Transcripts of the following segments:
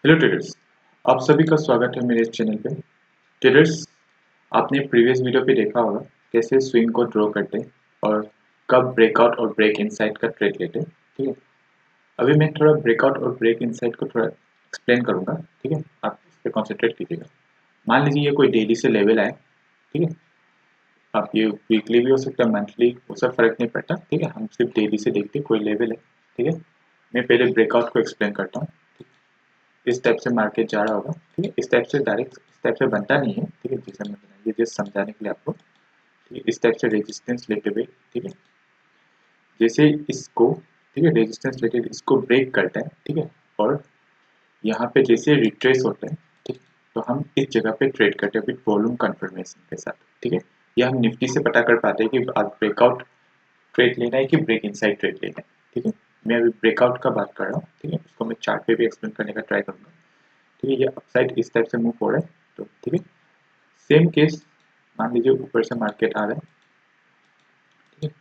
Hello traders. आप सभी का स्वागत है मेरे इस चैनल पे। ट्रेडर्स, आपने प्रीवियस वीडियो पे देखा होगा कैसे स्विंग को ड्रॉ करते हैं और कब ब्रेकआउट और ब्रेक इनसाइड का ट्रेड लेते हैं। ठीक है, अभी मैं थोड़ा ब्रेकआउट और ब्रेक इनसाइड को थोड़ा एक्सप्लेन करूंगा। ठीक है, आप इस पर कॉन्सेंट्रेट कीजिएगा। मान लीजिए ये कोई डेली से लेवल आए। ठीक है, आप ये वीकली भी हो सकता है, मंथली, वो सब फर्क नहीं पड़ता। ठीक है, हम सिर्फ डेली से देखते हैं कोई लेवल है। ठीक है, मैं पहले ब्रेकआउट को एक्सप्लेन करता हूँ। इस टाइप से मार्केट जा रहा होगा। ठीक है, इस टाइप से डायरेक्ट इस टाइप से बनता नहीं है। ठीक है, जैसे मैं ये जस्ट समझाने के लिए आपको। ठीक है, इस टाइप से रेजिस्टेंस लेते हुए, ठीक है, जैसे इसको, ठीक है, रेजिस्टेंस लेते हुए इसको ब्रेक करता है। ठीक है, और यहाँ पे जैसे रिट्रेस होता है, ठीक, तो हम इस जगह पे ट्रेड करते हैं विद वॉल्यूम कंफर्मेशन के साथ। ठीक है, ये हम निफ्टी से पता कर पाते हैं कि आज ब्रेकआउट ट्रेड लेना है कि ब्रेक इनसाइड ट्रेड लेना है। ठीक है, मैं अभी ब्रेकआउट का बात कर रहा हूँ। ठीक है, उसको मैं चार्ट पे भी एक्सप्लेन करने का ट्राई करूंगा। ठीक है, ये अपसाइड इस टाइप से मूव हो रहा है, तो ठीक है, सेम केस मान लीजिए ऊपर से मार्केट आ रहा है। ठीक है,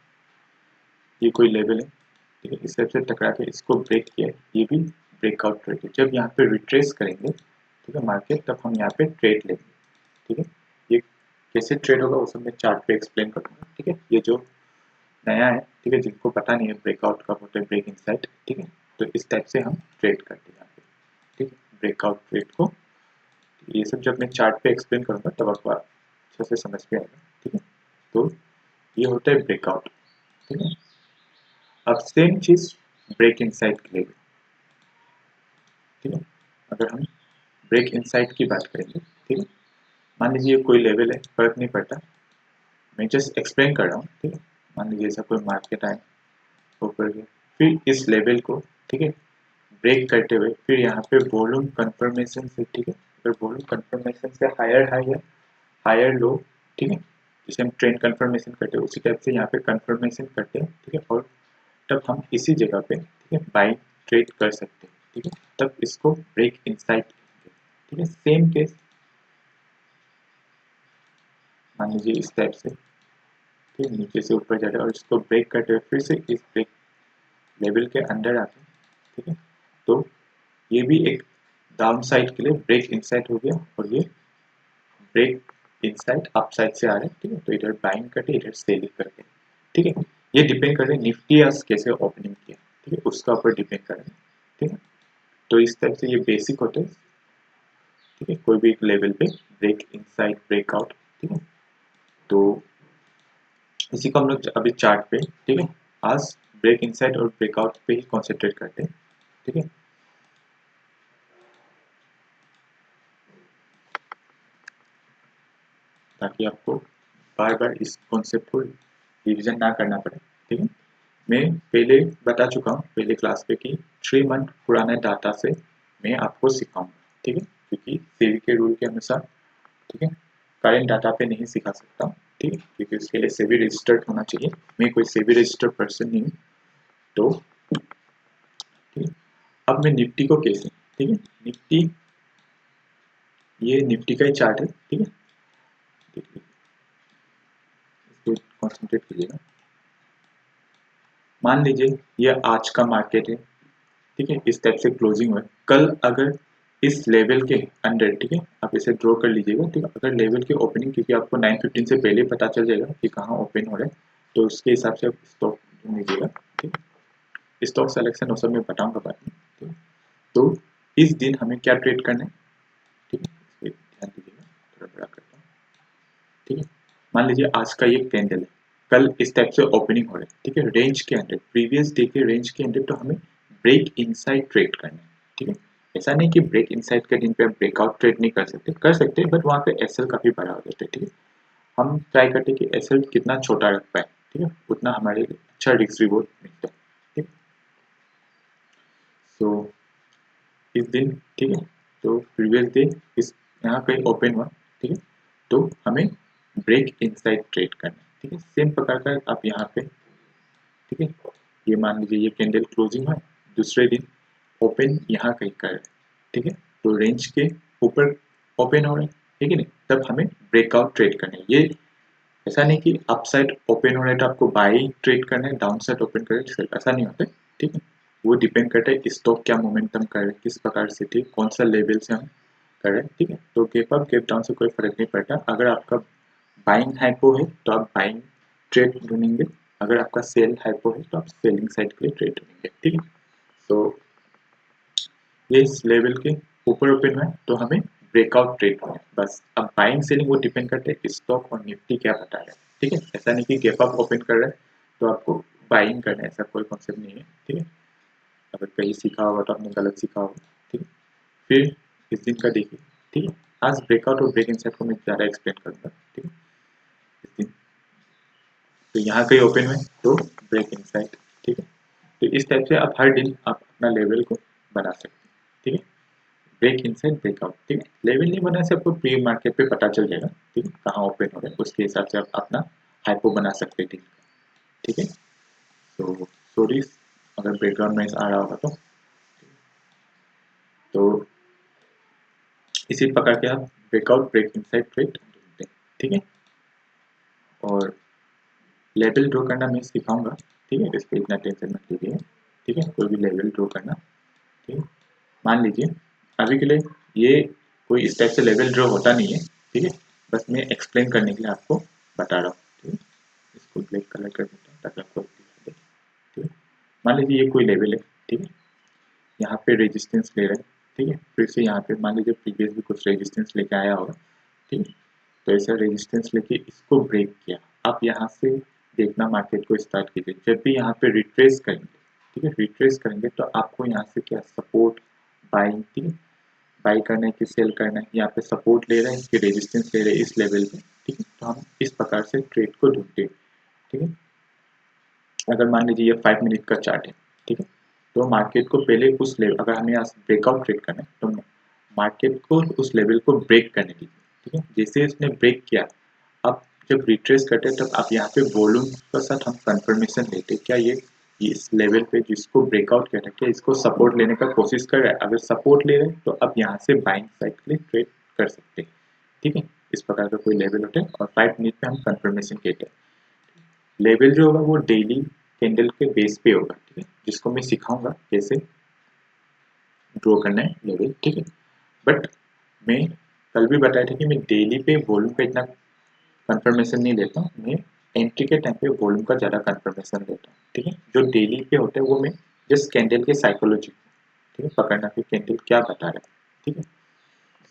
ये कोई लेवल है। ठीक है, इस टाइप से टकरा के इसको ब्रेक किया है, ये भी ब्रेकआउट ट्रेड है। जब यहाँ पे रिट्रेस करेंगे, ठीक है, मार्केट, तब हम यहाँ पे ट्रेड लेंगे। ठीक है, ये कैसे ट्रेड होगा वो सब मैं चार्ट पे एक्सप्लेन करूंगा। ठीक है, ये जो नया है, ठीक है, जिनको पता नहीं है ब्रेकआउट कब होता है, ब्रेक इनसाइड, ठीक है, तो इस टाइप से हम ट्रेड करते हैं यहाँ पे। ठीक है, ब्रेकआउट ट्रेड को, ये सब जब मैं चार्ट पे एक्सप्लेन करूंगा तब आपको अच्छे से समझ में आएगा। ठीक है, तो ये होता है ब्रेकआउट। ठीक है, अब सेम चीज ब्रेक इनसाइड के लिए। ठीक है, अगर हम ब्रेक इनसाइड की बात करेंगे, ठीक है, मान लीजिए कोई लेवल है, फर्क नहीं पड़ता, मैं जस्ट एक्सप्लेन कर रहा हूँ। ठीक है, मान लीजिए ऐसा कोई मार्केट आए ऊपर गया, फिर इस लेवल को, ठीक है, ब्रेक करते हुए फिर यहाँ पे वॉल्यूम कंफर्मेशन से, ठीक है, अगर वॉल्यूम कंफर्मेशन से हायर हाई है, हायर लो, ठीक है, जिसे हम ट्रेंड कंफर्मेशन करते हैं उसी टाइप से यहाँ पे कंफर्मेशन करते हैं। ठीक है, और तब हम इसी जगह पे, ठीक है, बाइंग ट्रेड कर सकते हैं। ठीक है, तब इसको ब्रेक इनसाइड। ठीक है, सेम केस मान लीजिए इस टाइप से, ठीक है, नीचे से ऊपर जा रहा है और इसको ब्रेक करते हुए फिर से इस ब्रेक लेवल के अंदर आते हैं। ठीक है, तो ये भी एक डाउन साइड के लिए ब्रेक इनसाइड हो गया और ये ब्रेक इनसाइड अपसाइड से आ रहे हैं। ठीक है, तो इधर बाइंग करके इधर सेलिंग करके। ठीक है, ये डिपेंड कर रहे हैं निफ्टी आज कैसे ओपनिंग किया। ठीक है, उसका ऊपर डिपेंड कर रहे हैं। ठीक है, तो इस टाइप से ये बेसिक होते हैं। ठीक है, कोई भी एक लेवल पे ब्रेक इनसाइड ब्रेकआउट। ठीक है, तो इसी को हम लोग अभी चार्ट पे, ठीक है, आज ब्रेक इनसाइड और ब्रेकआउट पे ही कॉन्सेंट्रेट करते हैं। ठीक है, ताकि आपको बार बार इस कॉन्सेप्ट को रिविजन ना करना पड़े। ठीक है, मैं पहले बता चुका हूँ पहले क्लास पे कि 3 मंथ पुराने डाटा से मैं आपको सिखाऊंगा। ठीक है, क्योंकि सेबी के रूल के अनुसार, ठीक है, करेंट डाटा पे नहीं सिखा सकता। ठीक है, क्योंकि उसके लिए सेबी रजिस्टर्ड होना चाहिए। मैं कोई सेबी रजिस्टर्ड पर्सन नहीं हूँ। तो ठीक है, अब मैं निफ्टी को कैसे, ठीक है, निफ्टी, ये निफ्टी का ही चार्ट है। ठीक है, देखिए, इसको कॉन्सेंट्रेट कीजिएगा। मान लीजिए ये आज का मार्केट है। ठीक है, इस टाइप से क्लोजिंग हुआ है। कल अगर इस लेवल के अंडर, ठीक है, आप इसे ड्रॉ कर लीजिएगा। ठीक है, अगर लेवल की ओपनिंग, क्योंकि आपको 9:15 से पहले पता चल जाएगा कि कहाँ ओपन हो रहा है, तो उसके हिसाब से आप स्टॉक लीजिएगा। ठीक है, स्टॉक सिलेक्शन वो सब मैं बताऊंगा बाद में। ठीक है, तो इस दिन हमें क्या ट्रेड करना है, ठीक है, इस पे ध्यान दीजिएगा, थोड़ा बड़ा करता हूँ। ठीक है, मान लीजिए आज का ये कैंडल है, कल इस टाइप से ओपनिंग हो रहा है। ठीक है, रेंज के अंदर, प्रीवियस डे के रेंज के अंदर, तो हमें ब्रेक इनसाइड ट्रेड करना है। ठीक है, ऐसा नहीं कि ब्रेक इनसाइड के दिन पे आप ब्रेकआउट ट्रेड नहीं कर सकते हैं, बट वहाँ पे एसएल काफी बड़ा हो जाता है। ठीक है, हम ट्राई करते हैं कि एसएल कितना छोटा रख पाए। ठीक है, उतना हमारे लिए अच्छा रिस्क रिवॉर्ड मिलता है। ठीक, सो इस दिन, ठीक है, तो प्रीवियस डे इस यहाँ कहीं ओपन हुआ। ठीक है, तो हमें ब्रेक इनसाइड ट्रेड करना है। ठीक है, सेम प्रकार का आप यहाँ पे, ठीक है, ये मान लीजिए ये कैंडल क्लोजिंग है, दूसरे दिन ओपन यहाँ कहीं कर रहे हैं। ठीक है, तो रेंज के ऊपर ओपन हो रहे हैं, ठीक है नहीं, तब हमें ब्रेकआउट ट्रेड करना है। ये ऐसा नहीं कि अप साइड ओपन हो रहा है तो आपको बाई ट्रेड करना है, डाउन साइड ओपन कर रहे हैं, ऐसा नहीं होता है। ठीक है, वो डिपेंड करता है स्टॉक क्या मोमेंटम कर रहे हैं, किस प्रकार से, ठीक, कौन सा लेवल से हम कर रहे हैं, ठीक है। तो गैप अप गैप डाउन से कोई फर्क नहीं पड़ता। अगर आपका बाइंग हाइपो है तो आप बाइंग ट्रेड ढूंढेंगे, अगर आपका सेल हाइपो है तो आप सेलिंग साइड के लिए ट्रेड ढूंढेंगे, ठीक है। तो ये इस लेवल के ऊपर ओपन हुआ है तो हमें ब्रेकआउट ट्रेड होना है बस। अब बाइंग सेलिंग वो डिपेंड करते हैं स्टॉक और निफ्टी क्या बता रहा है, ठीक है। ऐसा नहीं कि गैप अप ओपन कर रहा है तो आपको बाइंग करना है, ऐसा कोई कॉन्सेप्ट नहीं है, ठीक है। अगर कहीं सीखा होगा तो आपने गलत सीखा होगा, ठीक है। फिर इस दिन का देखिए, ठीक है। आज ब्रेकआउट और ब्रेक इनसाइड को मैं ज़्यादा एक्सप्लेन करूंगा, ठीक है। इस दिन तो यहाँ कहीं ओपन हुए तो ब्रेक इनसाइड, ठीक है। तो इस टाइप से आप हर दिन आप अपना लेवल को बना सकते हैं, ठीक है। ब्रेक इनसाइड ब्रेकआउट, ठीक है। लेवल नहीं बना से आपको प्री मार्केट पे पता चल जाएगा, ठीक है, कहाँ ओपन हो रहा है, उसके हिसाब से आप अपना हाइपो बना सकते हैं, ठीक है। तो सॉरी अगर बैकग्राउंड नॉइस आ रहा होगा तो इसी प्रकार के आप ब्रेकआउट ब्रेक इनसाइड ट्रेड ढूंढते हैं, ठीक है। और लेवल ड्रॉ करना मैं सिखाऊंगा, ठीक है। इस पर इतना टेंशन मत लीजिए, ठीक है। कोई भी लेवल ड्रॉ करना, ठीक है। मान लीजिए अभी के लिए ये कोई इस टाइप से लेवल ड्रॉ होता नहीं है, ठीक है। बस मैं एक्सप्लेन करने के लिए आपको बता रहा हूँ, ठीक है। इसको ब्लैक कलर कर देता हूँ ताकि आपको दिखा दे, ठीक है। मान लीजिए ये कोई लेवल है, ठीक है। यहाँ पे रेजिस्टेंस ले रहे हैं, ठीक है। फिर से यहाँ पे मान लीजिए प्रीवियस भी कुछ रेजिस्टेंस लेके आया होगा, ठीक है। तो ऐसा रेजिस्टेंस लेके इसको ब्रेक किया, आप यहाँ से देखना मार्केट को स्टार्ट कीजिए। जब भी यहाँ पे रिट्रेस करेंगे, ठीक है, रिट्रेस करेंगे तो आपको यहाँ से क्या सपोर्ट बाइंग, ठीक है, बाई करना है कि सेल करना है, यहाँ पे सपोर्ट ले रहे हैं कि रेजिस्टेंस ले रहे हैं इस लेवल पे, ठीक है। तो हम इस प्रकार से ट्रेड को ढूंढते हैं, ठीक है। अगर मान लीजिए ये 5 मिनट का चार्ट है, ठीक है। तो मार्केट को पहले उस लेवल, अगर हमें यहाँ ब्रेकआउट ट्रेड करना है तो मार्केट को उस लेवल को ब्रेक करने दीजिए, ठीक है। जैसे इसने ब्रेक किया, अब जब रिट्रेस करते हैं तब आप यहाँ पे वॉल्यूम के साथ हम कंफर्मेशन लेते हैं क्या ये इस लेवल पे जिसको ब्रेकआउट किया था क्या इसको सपोर्ट लेने का कोशिश कर रहा है। अगर सपोर्ट ले रहे हैं तो आप यहाँ से बाइंग साइड के लिए ट्रेड कर सकते हैं, ठीक है। इस प्रकार का कोई लेवल होता है और 5 मिनट में हम कंफर्मेशन कहते हैं। लेवल जो होगा वो डेली कैंडल के बेस पे होगा, ठीक है, जिसको मैं सिखाऊंगा कैसे ड्रॉ करना है लेवल, ठीक है। बट मैं कल भी बताया था कि मैं डेली पे वॉल्यूम का इतना कंफर्मेशन नहीं लेता हूँ, मैं एंट्री के टाइम पे वॉल्यूम का ज़्यादा कंफर्मेशन लेता हूँ, ठीक है। जो डेली पे होता है वो मैं जस्ट कैंडल के साइकोलॉजी, ठीक है, पकड़ना कि कैंडल क्या बता रहा है, ठीक है।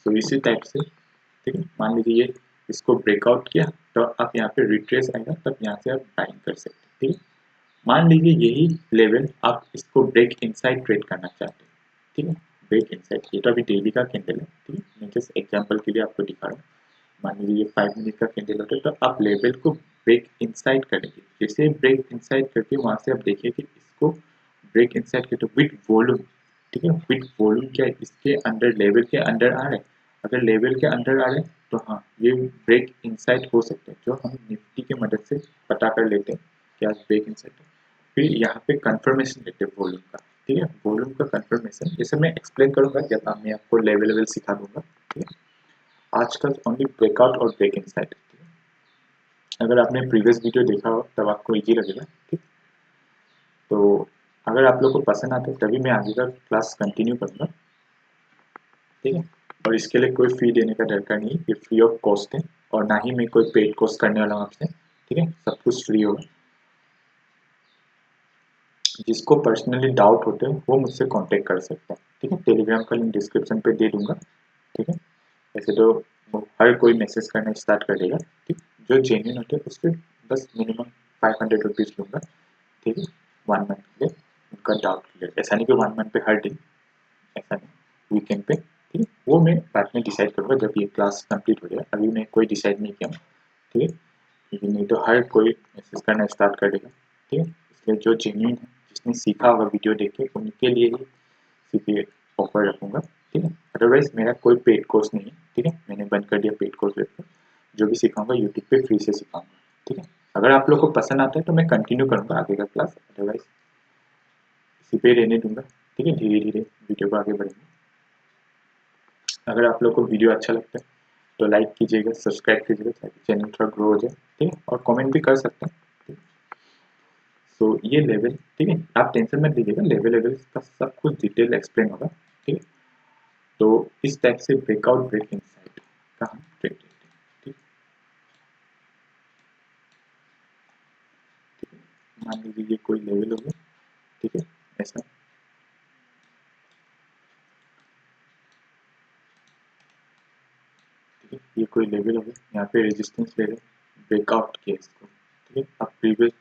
तो इसी टाइप से, ठीक है, मान लीजिए ये इसको ब्रेकआउट किया तो आप यहाँ पे रिट्रेस आएगा तब यहाँ से आप बाइंग कर सकते हैं, ठीक है। मान लीजिए यही लेवल आप इसको ब्रेक इनसाइड ट्रेड करना चाहते हैं, ठीक है। ब्रेक इनसाइड, ये तो अभी डेली का कैंडल है, ठीक है। मैं जस्ट एग्जांपल के लिए आपको दिखा रहा हूँ। मान लीजिए ये 5 मिनट का कैंडल होता है तो आप लेवल को ब्रेक इनसाइड करेंगे। जैसे ब्रेक इनसाइड करके वहां से आप देखिए कि इसको ब्रेक इनसाइड के तो विथ वॉल्यूम, ठीक है, विथ वॉल्यूम क्या है इसके अंडर लेवल के अंडर आ रहे हैं। अगर लेवल के अंडर आ रहे हैं तो हाँ ये ब्रेक इनसाइड हो सकते हैं, जो हम निफ्टी की मदद से पता कर लेते हैं कि आज ब्रेक इनसाइड है। फिर यहाँ पे कंफर्मेशन लेते हैं वॉल्यूम का, ठीक है। वॉल्यूम का कंफर्मेशन जैसे मैं एक्सप्लेन करूंगा जब मैं आपको लेवल सिखा दूंगा, ठीक है। आजकल ओनली ब्रेकआउट और ब्रेक इनसाइड, अगर आपने प्रीवियस वीडियो देखा हो तब आपको इजी लगेगा, ठीक। तो अगर आप लोग को पसंद आता है तभी मैं आगे का क्लास कंटिन्यू करूँगा, ठीक है। और इसके लिए कोई फी देने का दरकार नहीं, ये फ्री ऑफ कॉस्ट है और ना ही मैं कोई पेड कोर्स करने वाला हूँ आपसे, ठीक है। सब कुछ फ्री होगा। जिसको पर्सनली डाउट होते हैं वो मुझसे कांटेक्ट कर सकते हैं, ठीक है। टेलीग्राम का लिंक डिस्क्रिप्शन पे दे दूंगा, ठीक है। ऐसे तो हर कोई मैसेज करना स्टार्ट कर देगा, ठीक। जो जेन्युइन होते हैं उस पर बस मिनिमम 500 रुपीज़ लूँगा, ठीक है, 1 मंथ के लिए उनका डाउट क्लियर। ऐसा नहीं कि 1 मंथ पे हर दिन, ऐसा नहीं, वीकेंड पे, ठीक है। वो मैं बाद में डिसाइड करूँगा जब ये क्लास कंप्लीट हो जाए, अभी मैं कोई डिसाइड नहीं किया हूँ, ठीक है। क्योंकि नहीं तो हर कोई मैसेज करना स्टार्ट कर देगा, ठीक है। इसलिए जो जेन्युइन है जिसने सीखा होगा वीडियो देख के उनके लिए ही सिर्फ ये ऑफर रखूँगा, ठीक है। अदरवाइज मेरा कोई पेड कोर्स नहीं है, ठीक है। मैंने बंद कर दिया पेड कोर्स वेब, जो भी सिखाऊंगा यूट्यूब पे फ्री से सिखाऊंगा, ठीक है। अगर आप लोग को पसंद आता है तो मैं कंटिन्यू करूँगा आगे का क्लास, अदरवाइज इसी पे रहने दूंगा, ठीक है। धीरे धीरे वीडियो को आगे बढ़ेंगे। अगर आप लोग को वीडियो अच्छा लगता है तो लाइक कीजिएगा, सब्सक्राइब कीजिएगा ताकि चैनल थोड़ा ग्रो हो जाए, ठीक है। और कमेंट भी कर सकते हैं, ठीक है। तो ये लेवल, ठीक है, आप टेंशन मत लीजिएगा, लेवल का सब कुछ डिटेल एक्सप्लेन होगा, ठीक है। तो इस टाइप से ब्रेकआउट ब्रेक इनसाइट का हम ट्रेड लेते हैं, ठीक है। मान लीजिए ये कोई लेवल होगा, ठीक है, ऐसा, ठीक है, ये कोई लेवल होगा, यहाँ पे रेजिस्टेंस ले रहे, ब्रेकआउट किया इसको, ठीक है। आप प्रीवियस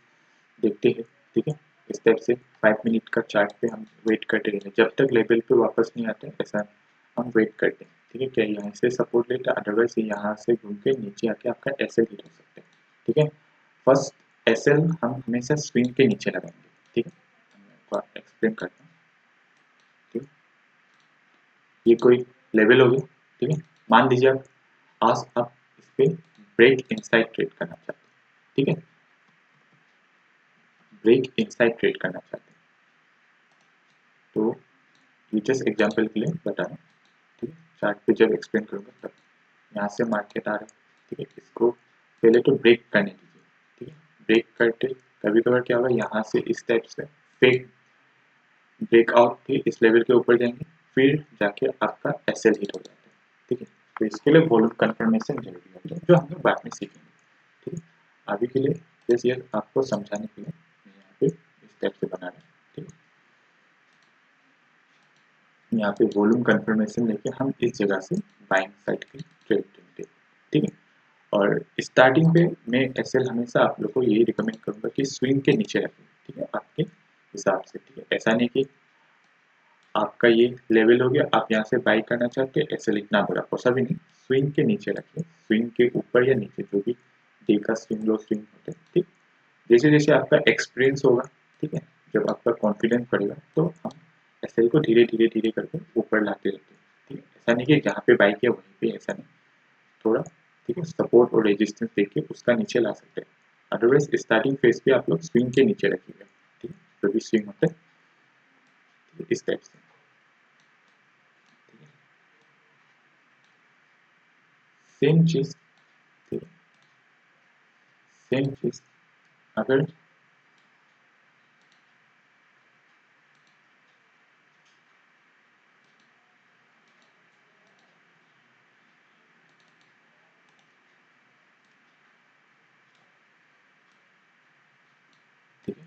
देखते हैं, ठीक है, इस टाइप से 5 मिनट का चार्ट पे हम वेट करते रहते हैं, जब तक लेवल पे वापस नहीं आते ऐसा हम वेट करते हैं, ठीक है। क्या यहाँ से सपोर्ट लेते हैं, अदरवाइज यहाँ से घूम के नीचे आके आपका एसएल हिट हो सकता है, ठीक है। फर्स्ट एसएल हम हमेशा स्विंग के नीचे लगाएंगे, ठीक है, मैं आपको एक्सप्लेन करता हूँ, ठीक है। ये कोई लेवल हो गया, ठीक है। मान लीजिए आप इस पे ब्रेक इनसाइड ट्रेड करना चाहते हैं, ठीक है, ब्रेक इनसाइड ट्रेड करना चाहते हैं, तो ये जस्ट एग्जाम्पल के लिए बता रहा हूँ, ठीक है। चार्ट पे जब एक्सप्लेन करूँगा तब यहाँ से मार्केट आ रहा है, ठीक है, इसको पहले तो ब्रेक करने दीजिए, ठीक है। ब्रेक करते कभी कभार क्या होगा, यहाँ से इस टाइप से फेक ब्रेकआउट के इस लेवल के ऊपर जाएंगे, फिर जाके आपका एसएल हिट हो जाता है, ठीक है। तो इसके लिए वॉल्यूम कंफर्मेशन जरूरी होता है, जो हम लोग बाद में सीखेंगे, ठीक है। अभी के लिए जैसे ये आपको समझाने के लिए मैं यहाँ पे इस टाइप से बना रहा हूँ, ठीक है। यहाँ पे वॉल्यूम कंफर्मेशन लेके हम इस जगह से बाइंग साइड की ट्रेड लेते हैं, ठीक है। और स्टार्टिंग पे मैं एसएल हमेशा आप लोग को यही रिकमेंड करूंगा कि स्विंग के नीचे रखें, ठीक है, आपके हिसाब से, ठीक है। ऐसा नहीं कि आपका ये लेवल हो गया, आप यहाँ से बाई करना चाहते हैं, एसएल इतना बड़ा कोसा भी नहीं, स्विंग के नीचे रखिए, स्विंग के ऊपर या नीचे जो भी डे का स्विंग लो स्विंग होते हैं, ठीक। जैसे जैसे आपका एक्सपीरियंस होगा, ठीक है, जब आपका कॉन्फिडेंस बढ़ेगा तो हम एसएल को धीरे धीरे धीरे करके ऊपर लाते रहते हैं, ठीक है। ऐसा नहीं कि जहाँ पे बाई किया वहीं पे, ऐसा नहीं, थोड़ा, ठीक है, सपोर्ट और रेजिस्टेंस देके उसका नीचे ला सकते हैं, अदरवाइज स्टार्टिंग फेज पे आप लोग स्विंग के नीचे रखिएगा, ठीक है, जो भी स्विंग होता है, ठीक है, इस टाइप से, ठीक है। सेम चीज, ठीक है, सेम चीज अगर, ठीक है,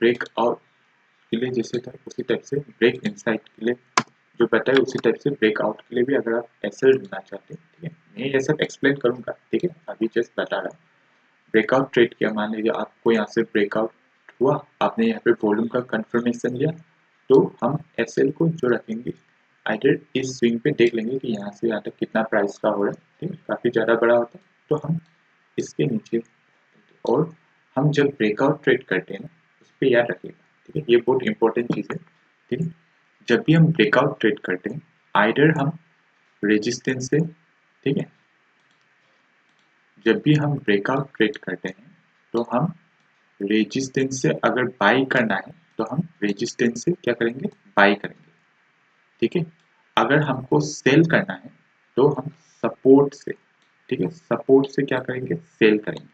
ब्रेकआउट के लिए जैसे था उसी टाइप से ब्रेक इनसाइड के लिए जो पता है उसी टाइप से ब्रेकआउट के लिए भी अगर आप एसएल ढूंढना चाहते हैं, ठीक है, मैं ये सब एक्सप्लेन करूंगा, ठीक है, अभी जस्ट बता रहा हूँ। ब्रेकआउट ट्रेड किया, मान लीजिए आपको यहाँ से ब्रेकआउट हुआ, आपने यहाँ पे वॉल्यूम का कंफर्मेशन लिया, तो हम एसएल को जो रखेंगे आइडर इस स्विंग पे देख लेंगे कि यहाँ से यहाँ तक कितना प्राइस का हो रहा है, ठीक है, काफ़ी ज़्यादा बड़ा होता है तो हम इसके नीचे, और हम जब ब्रेकआउट ट्रेड करते हैं ना उस पर याद रखिएगा, ठीक है, ये बहुत इंपॉर्टेंट चीज़ है, ठीक है। जब भी हम ब्रेकआउट ट्रेड करते हैं आइडर हम रेजिस्टेंस से, ठीक है, जब भी हम ब्रेकआउट ट्रेड करते हैं तो हम रेजिस्टेंस से अगर बाई करना है तो हम रेजिस्टेंस से क्या करेंगे, बाई करेंगे, ठीक है। अगर हमको सेल करना है तो हम सपोर्ट से, ठीक है, सपोर्ट से क्या करेंगे, सेल करेंगे,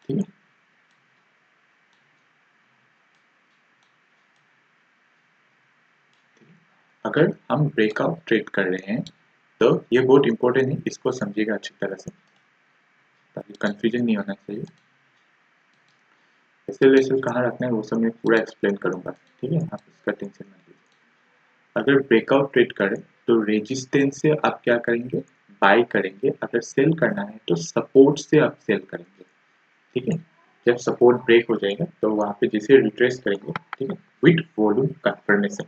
ठीक है। अगर हम ब्रेकआउट ट्रेड कर रहे हैं तो ये बहुत इंपॉर्टेंट है, इसको समझिएगा अच्छी तरह से ताकि कंफ्यूजन नहीं होना चाहिए। एसएल वेसल कहाँ रखना है वो सब मैं पूरा एक्सप्लेन करूंगा, ठीक है, आप इसका टेंशन मत लीजिए। अगर ब्रेकआउट ट्रेड करें तो रेजिस्टेंस से आप क्या करेंगे, बाई करेंगे, अगर सेल करना है तो सपोर्ट से आप सेल करेंगे, ठीक है। जब सपोर्ट ब्रेक हो जाएगा तो वहां पे जिसे रिट्रेस करेंगे, ठीक है, विद वॉल्यूम कंफर्मेशन,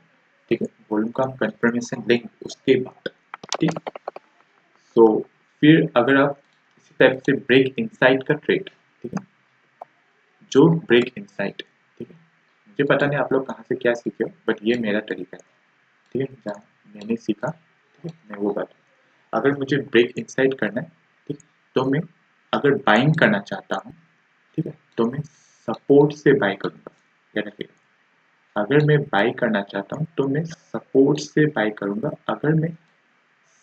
ठीक है, वॉल्यूम का हम कंफर्मेशन लेंगे उसके बाद, ठीक। सो फिर अगर आप इसी टाइप से ब्रेक इनसाइड का ट्रेड, ठीक है, जो ब्रेक इनसाइड, ठीक है, मुझे पता नहीं आप लोग कहाँ से क्या सीखे हो बट ये मेरा तरीका है, ठीक है, जहाँ मैंने सीखा, ठीक है, मैं वो बता, अगर मुझे ब्रेक इनसाइड करना है, ठीक, तो मैं अगर बाइंग करना चाहता हूँ, ठीक है, तो मैं सपोर्ट से बाई करूँगा, याद रखिएगा, अगर मैं बाई करना चाहता हूँ तो मैं सपोर्ट से बाई करूँगा, अगर मैं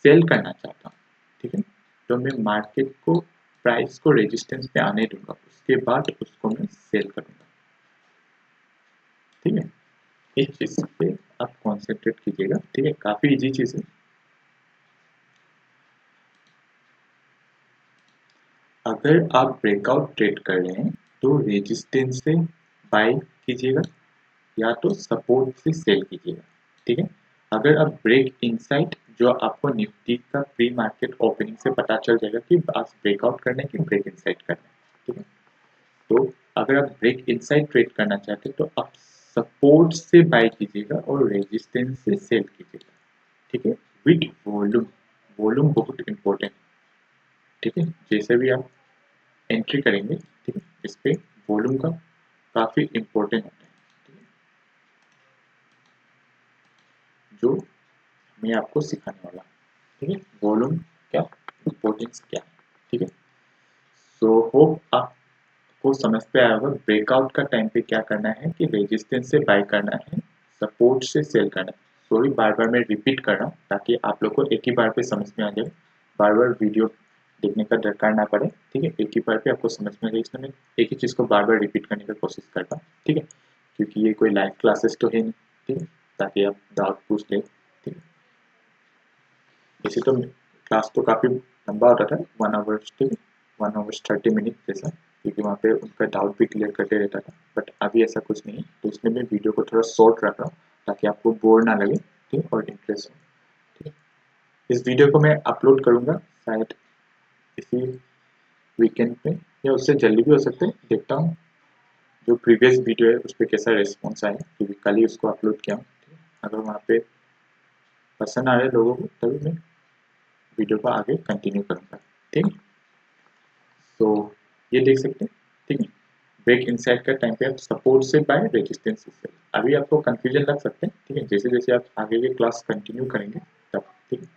सेल करना चाहता हूँ, ठीक है, तो मैं मार्केट को प्राइस को रेजिस्टेंस पे आने दूंगा, उसके बाद उसको मैं सेल करूंगा। ठीक है, इस चीज पे आप कॉन्सेंट्रेट कीजिएगा। ठीक है, काफी इजी चीज है। अगर आप ब्रेकआउट ट्रेड कर रहे हैं तो रेजिस्टेंस से बाय कीजिएगा या तो सपोर्ट से सेल कीजिएगा। ठीक है, अगर आप ब्रेक इनसाइड, जो आपको निफ्टी का प्री मार्केट ओपनिंग से पता चल जाएगा कि आप ब्रेकआउट करना है कि ब्रेक इनसाइड करना है। ठीक है, तो अगर आप ब्रेक इनसाइड ट्रेड करना चाहते हैं तो आप सपोर्ट से बाय कीजिएगा और रेजिस्टेंस से सेल कीजिएगा। ठीक है, विद वॉल्यूम, वॉल्यूम बहुत इंपॉर्टेंट है। ठीक है, जैसे भी आप एंट्री करेंगे, ठीक है, इस पे वॉल्यूम का काफी इंपॉर्टेंट होता है। ठीक है, जो मैं आपको सिखाने वाला हूँ। ठीक है, वॉल्यूम क्या, इंपॉर्टेंस क्या है। ठीक है, सो होप आपको समझ पे आया होगा ब्रेकआउट का टाइम पे क्या करना है कि रेजिस्टेंस से बाय करना है, सपोर्ट से सेल करना है। सॉरी, बार बार मैं रिपीट कर रहा हूँ ताकि आप लोग को एक ही बार पे समझ में आ जाए, बार बार वीडियो देखने का दरकार ना पड़े। ठीक है, एक ही बार पे आपको समझ में आ जाए, इसलिए मैं एक ही चीज़ को बार बार रिपीट करने की कोशिश करता हूँ। ठीक है, क्योंकि ये कोई लाइव क्लासेस तो है नहीं। ठीक है, ताकि आप डाउट पूछ लें। ठीक है, वैसे तो क्लास तो काफ़ी लंबा होता था, 1 आवर, ठीक है, 1 आवर 30 मिनट जैसा, क्योंकि वहाँ पे उनका डाउट भी क्लियर करते रहता था। बट अभी ऐसा कुछ नहीं है, तो इसलिए मैं वीडियो को थोड़ा शॉर्ट रख रहा हूँ ताकि आपको बोर ना लगे। ठीक है, और इंटरेस्ट हो। ठीक है, इस वीडियो को मैं अपलोड करूँगा शायद इसी वीकेंड पे या उससे जल्दी भी हो सकते हैं, देखता हूँ जो प्रीवियस वीडियो है उस पर कैसा रिस्पॉन्स आया, क्योंकि कल ही उसको अपलोड किया हूँ। अगर वहाँ पे पसंद आ रहे लोगों को तभी मैं वीडियो को आगे कंटिन्यू करूँगा। ठीक है, तो ये देख सकते हैं। ठीक है, ब्रेक इनसाइड का टाइम पे आप सपोर्ट से बाय, रेजिस्टेंस से। अभी आपको कंफ्यूजन लग सकते हैं। ठीक है, जैसे जैसे आप आगे के क्लास कंटिन्यू करेंगे तब। ठीक है,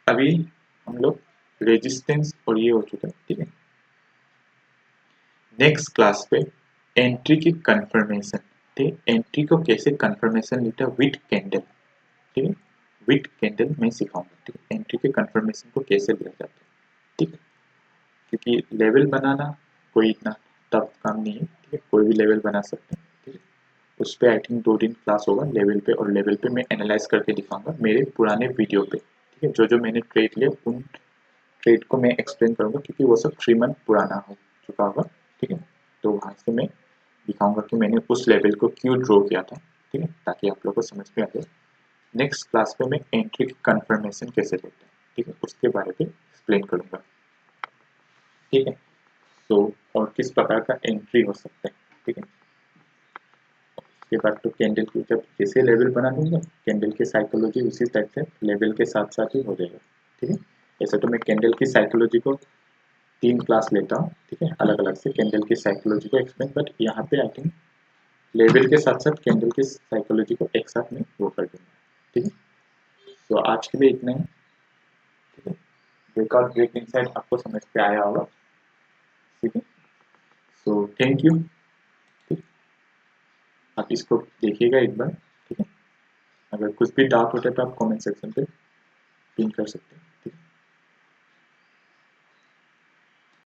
अभी हम लोग रेजिस्टेंस और ये हो चुका है। ठीक है, नेक्स्ट क्लास पे एंट्री की कंफर्मेशन। ठीक है, एंट्री को कैसे कंफर्मेशन लेता है विद कैंडल। ठीक है, विद कैंडल मैं सिखाऊंगा। ठीक है, एंट्री के कंफर्मेशन को कैसे लिया जाता है। ठीक है, क्योंकि लेवल बनाना कोई इतना टफ काम नहीं है। ठीक है, कोई भी लेवल बना सकते हैं। ठीक है, उस पर आई थिंक 2 दिन क्लास होगा लेवल पे, और लेवल पे मैं एनालाइज करके दिखाऊंगा मेरे पुराने वीडियो पे। ठीक है, जो जो मैंने ट्रेड लिया उन ट्रेड को मैं एक्सप्लेन करूंगा, क्योंकि वो सब 3 मंथ पुराना हो चुका होगा। ठीक है, तो वहाँ से मैं दिखाऊंगा कि मैंने उस लेवल को क्यों ड्रॉ किया था। ठीक है, ताकि आप लोग को समझ में आ जाए। नेक्स्ट क्लास पे मैं एंट्री की कंफर्मेशन कैसे लेते हैं, ठीक है, उसके बारे में एक्सप्लेन करूंगा। ठीक है, तो और किस प्रकार का एंट्री हो सकता है। ठीक है, उसके बाद तो कैंडल की जब जैसे लेवल बना दूंगा, कैंडल की साइकोलॉजी उसी टाइप से लेवल के साथ साथ ही हो जाएगा। ठीक है, ऐसे तो मैं कैंडल की साइकोलॉजी को 3 क्लास लेता हूँ। ठीक है, अलग अलग से कैंडल की साइकोलॉजी को एक्सप्लेन, बट यहाँ पे आई थिंक लेवल के साथ साथ कैंडल की साइकोलॉजी को एक साथ में वो कर दूंगा। ठीक है, तो आज के लिए इतना ही। ठीक है, ब्रेकआउट, ब्रेक इनसाइड आपको समझ पे आया होगा। ठीक है, सो थैंक यू। ठीक, आप इसको देखिएगा एक बार। ठीक है, अगर कुछ भी डाउट होता है तो आप कमेंट सेक्शन पे पिन कर सकते हैं।